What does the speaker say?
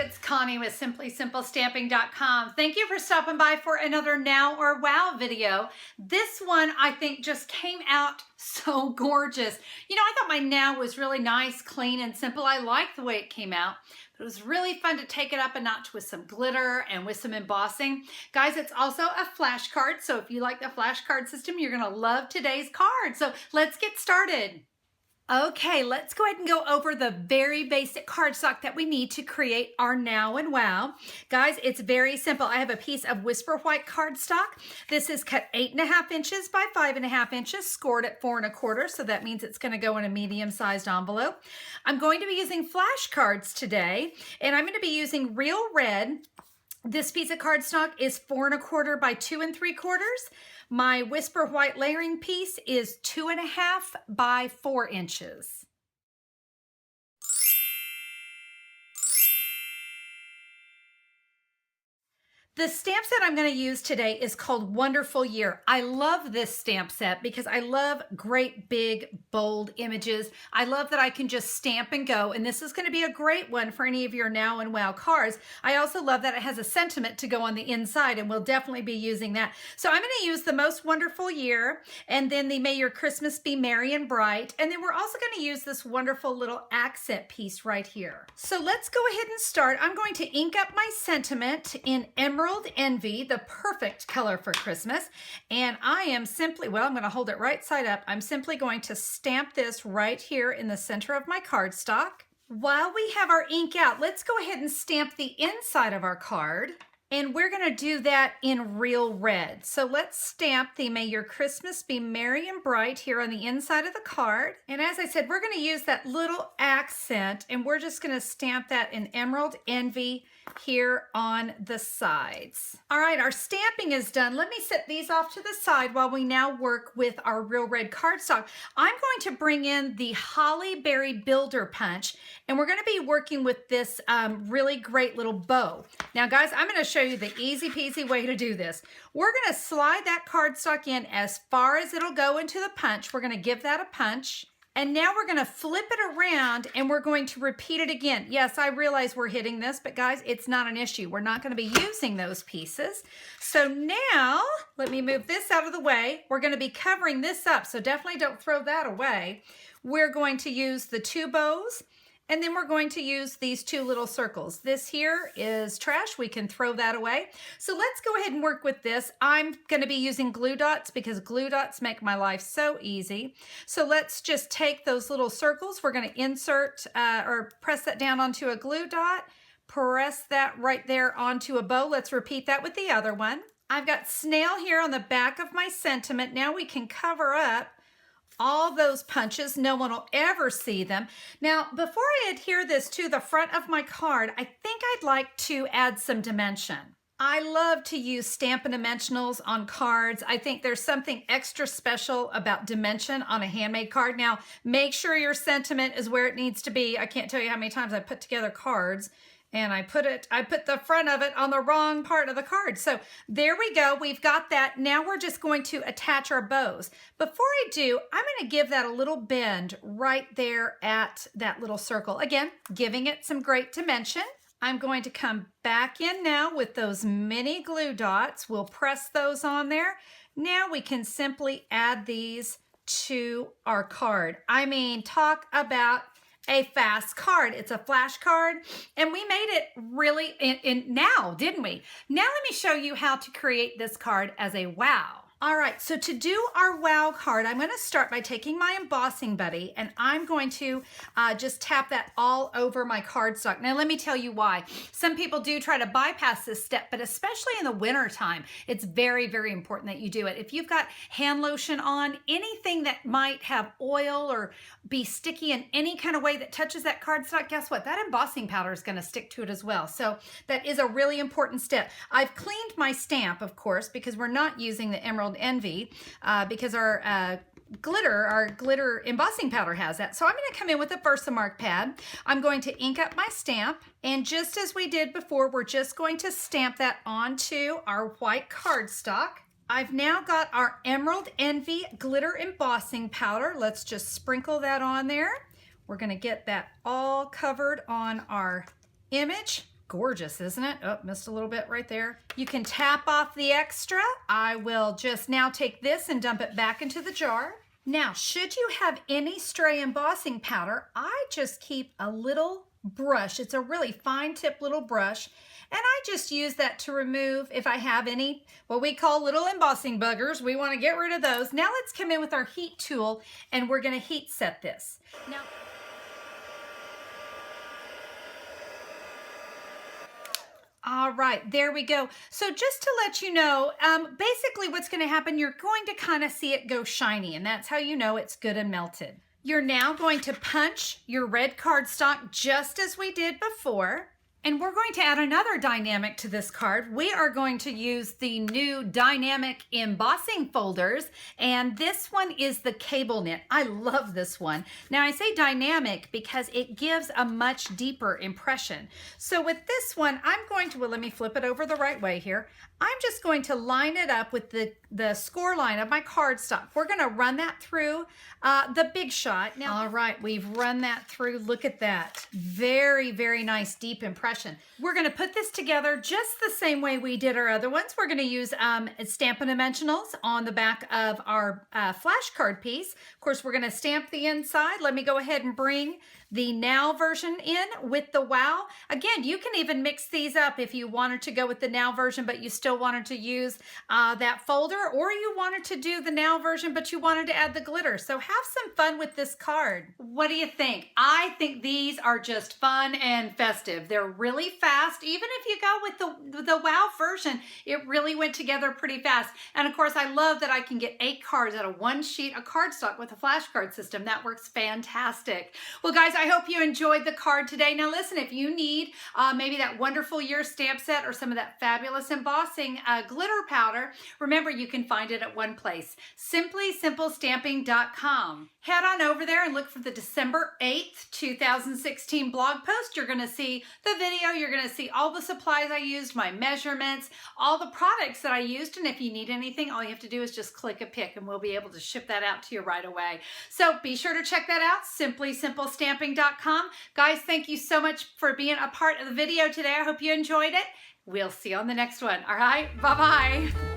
it's Connie with SimplySimpleStamping.com. Thank you for stopping by for another Now or Wow video. This one I think just came out so gorgeous. You know, I thought my Now was really nice, clean, and simple. I liked the way it came out. But it was really fun to take it up a notch with some glitter and with some embossing. Guys, it's also a flashcard, so if you like the flashcard system, you're gonna love today's card. So let's get started. Okay, let's go ahead and go over the very basic cardstock that we need to create our Now and Wow. Guys, it's very simple. I have a piece of Whisper White cardstock. This is cut 8.5 inches by 5.5 inches, scored at 4 1/4, so that means it's gonna go in a medium-sized envelope. I'm going to be using flashcards today, and I'm gonna be using Real Red. This piece of cardstock is 4 1/4 by 2 3/4. My Whisper White layering piece is 2.5 by 4 inches. The stamp set I'm going to use today is called Wonderful Year. I love this stamp set because I love great, big, bold images. I love that I can just stamp and go, and this is going to be a great one for any of your Now and Wow cards. I also love that it has a sentiment to go on the inside, and we'll definitely be using that. So I'm going to use the Most Wonderful Year, and then the May Your Christmas Be Merry and Bright, and then we're also going to use this wonderful little accent piece right here. So let's go ahead and start. I'm going to ink up my sentiment in Emerald Envy, the perfect color for Christmas. And I am simply, well, I'm going to hold it right side up. I'm simply going to stamp this right here in the center of my cardstock. While we have our ink out, let's go ahead and stamp the inside of our card. And we're going to do that in Real Red. So let's stamp the May Your Christmas Be Merry and Bright here on the inside of the card. And as I said, we're going to use that little accent, and we're just going to stamp that in Emerald Envy here on the sides. All right, our stamping is done. Let me set these off to the side while we now work with our Real Red cardstock. I'm going to bring in the Holly Berry Builder Punch, and we're going to be working with this really great little bow. Now guys, I'm going to show you the easy peasy way to do this. We're going to slide that cardstock in as far as it'll go into the punch. We're going to give that a punch. And now we're going to flip it around, and we're going to repeat it again. Yes, I realize we're hitting this, but guys, it's not an issue. We're not going to be using those pieces. So now, let me move this out of the way. We're going to be covering this up, so definitely don't throw that away. We're going to use the two bows, and then we're going to use these two little circles. This here is trash. We can throw that away. So let's go ahead and work with this. I'm going to be using glue dots because glue dots make my life so easy. So let's just take those little circles. We're going to insert or press that down onto a glue dot. Press that right there onto a bow. Let's repeat that with the other one. I've got snail here on the back of my sentiment. Now we can cover up all those punches. No one will ever see them. Now, before I adhere this to the front of my card, I think I'd like to add some dimension. I love to use Stampin' Dimensionals on cards. I think there's something extra special about dimension on a handmade card. Now, make sure your sentiment is where it needs to be. I can't tell you how many times I put together cards and I put the front of it on the wrong part of the card. So there we go. We've got that. Now we're just going to attach our bows. Before I do, I'm going to give that a little bend right there at that little circle. Again, giving it some great dimension. I'm going to come back in now with those mini glue dots. We'll press those on there. Now we can simply add these to our card. I mean, talk about a fast card. It's a flash card, and we made it really in now, didn't we? Now let me show you how to create this card as a wow. All right, so to do our wow card, I'm going to start by taking my embossing buddy, and I'm going to just tap that all over my cardstock. Now, let me tell you why. Some people do try to bypass this step, but especially in the winter time, it's very, very important that you do it. If you've got hand lotion on, anything that might have oil or be sticky in any kind of way that touches that cardstock, guess what? That embossing powder is going to stick to it as well. So that is a really important step. I've cleaned my stamp, of course, because we're not using the Emerald Envy because our glitter embossing powder has that. So I'm going to come in with a Versamark pad. I'm going to ink up my stamp, and just as we did before, we're just going to stamp that onto our white cardstock. I've now got our Emerald Envy glitter embossing powder. Let's just sprinkle that on there. We're going to get that all covered on our image. Gorgeous, isn't it? Oh, missed a little bit right there. You can tap off the extra. I will just now take this and dump it back into the jar. Now, should you have any stray embossing powder, I just keep a little brush. It's a really fine tip little brush. And I just use that to remove if I have any, what we call little embossing buggers. We want to get rid of those. Now let's come in with our heat tool and we're going to heat set this. Now, all right, there we go. So just to let you know, basically what's going to happen, you're going to kind of see it go shiny, and that's how you know it's good and melted. You're now going to punch your red cardstock just as we did before. And we're going to add another dynamic to this card. We are going to use the new dynamic embossing folders, and this one is the cable knit. I love this one. Now I say dynamic because it gives a much deeper impression. So with this one, I'm going to, well, let me flip it over the right way here. I'm just going to line it up with the score line of my cardstock. We're going to run that through the Big Shot. Now, all right, we've run that through. Look at that. Very, very nice deep impression. We're going to put this together just the same way we did our other ones. We're going to use Stampin' Dimensionals on the back of our flashcard piece. Of course, we're going to stamp the inside. Let me go ahead and bring the Now version in with the Wow. Again, you can even mix these up if you wanted to go with the Now version, but you still wanted to use that folder, or you wanted to do the Now version, but you wanted to add the glitter. So have some fun with this card. What do you think? I think these are just fun and festive. They're really fast. Even if you go with the Wow version, it really went together pretty fast. And of course, I love that I can get 8 cards out of one sheet of cardstock with a flashcard system. That works fantastic. Well, guys, I hope you enjoyed the card today. Now listen, if you need maybe that wonderful year stamp set or some of that fabulous embossing glitter powder, remember you can find it at one place, simplysimplestamping.com. Head on over there and look for the December 8th, 2016 blog post. You're going to see the video. You're going to see all the supplies I used, my measurements, all the products that I used. And if you need anything, all you have to do is just click a pick and we'll be able to ship that out to you right away. So be sure to check that out, simplysimplestamping.com. Guys, thank you so much for being a part of the video today. I hope you enjoyed it. We'll see you on the next one. All right, bye-bye.